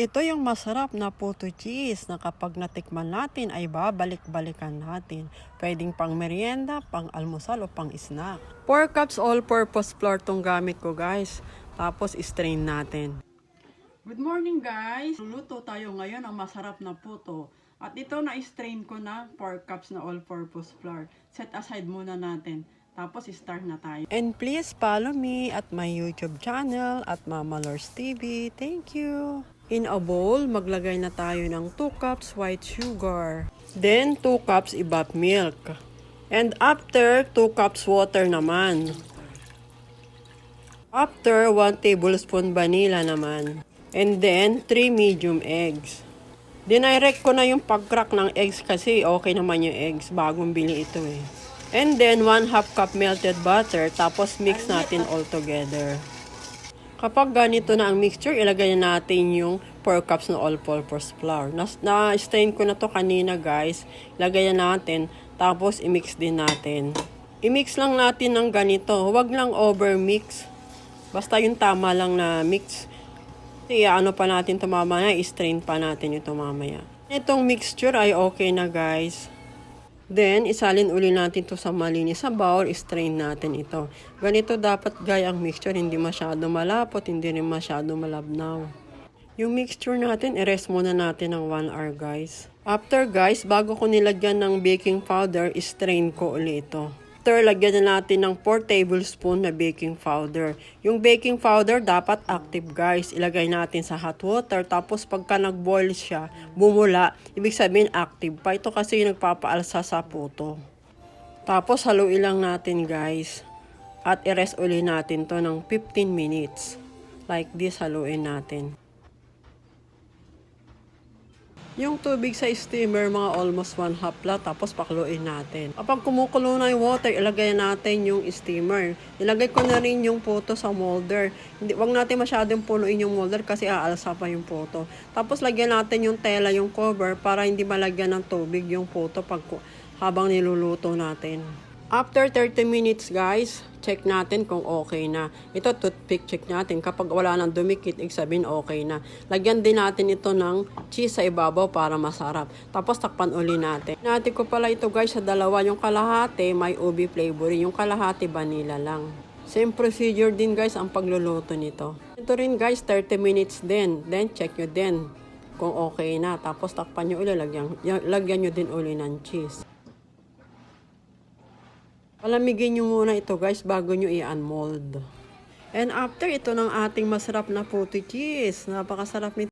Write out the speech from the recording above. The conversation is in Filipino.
Ito yung masarap na puto cheese na kapag natikman natin ay babalik-balikan natin. Pwedeng pang merienda, pang almusal o pang snack. 4 cups all-purpose flour tong gamit ko guys. Tapos strain natin. Good morning guys! Luluto tayo ngayon ng masarap na puto. At ito na-strain ko na 4 cups na all-purpose flour. Set aside muna natin. Tapos start na tayo. And please follow me at my YouTube channel at Mama Lors TV. Thank you! In a bowl, maglagay na tayo ng 2 cups white sugar. Then 2 cups evap milk. And after, 2 cups water naman. After, 1 tablespoon vanilla naman. And then, 3 medium eggs. Dinirect ko na yung pag-crack ng eggs kasi okay naman yung eggs. Bagong bili ito eh. And then, 1/2 cup melted butter. Tapos mix natin all together. Kapag ganito na ang mixture, ilagay na natin yung 4 cups na all-purpose flour. Na-strain ko na to kanina guys. Ilagay na natin. Tapos i-mix din natin. I-mix lang natin ng ganito. Huwag lang over-mix. Basta yung tama lang na mix. Kasi ano pa natin ito mamaya. I-strain pa natin ito mamaya. Itong mixture ay okay na guys. Then, isalin uli natin to sa malinis sa bowl, strain natin ito. Ganito dapat gaya ang mixture, hindi masyado malapot, hindi rin masyado malabnaw. Yung mixture natin, i-rest muna natin ng 1 hour guys. After guys, bago ko nilagyan ng baking powder, strain ko uli ito. After, lagyan na natin ng 4 tablespoon na baking powder. Yung baking powder dapat active guys. Ilagay natin sa hot water. Tapos pagka nag-boil siya, bumula, ibig sabihin active pa. Ito kasi yung nagpapaalsa sa puto. Tapos haluin lang natin guys. At i-rest uli natin to ng 15 minutes. Like this, haluin natin. Yung tubig sa steamer, mga almost 1/2 lot, tapos pakuluin natin. Kapag kumukulo na yung water, ilagay natin yung steamer. Ilagay ko na rin yung puto sa molder. Wag natin masyadong punuin yung molder kasi aalsa pa yung puto. Tapos lagyan natin yung tela, yung cover, para hindi malagyan ng tubig yung puto habang niluluto natin. After 30 minutes guys, check natin kung okay na. Ito toothpick check natin. Kapag wala nang dumikit, sabihin okay na. Lagyan din natin ito ng cheese sa ibabaw para masarap. Tapos takpan uli natin. Natin ko pala ito guys sa dalawa. Yung kalahati may ubi flavoring. Yung kalahati vanilla lang. Same procedure din guys ang pagluluto nito. Ito rin guys 30 minutes din. Then check nyo din kung okay na. Tapos takpan nyo uli. Lagyan nyo din uli ng cheese. Palamigin nyo muna ito guys bago nyo i-unmold. And after ito ng ating masarap na puto cheese. Napakasarap nito.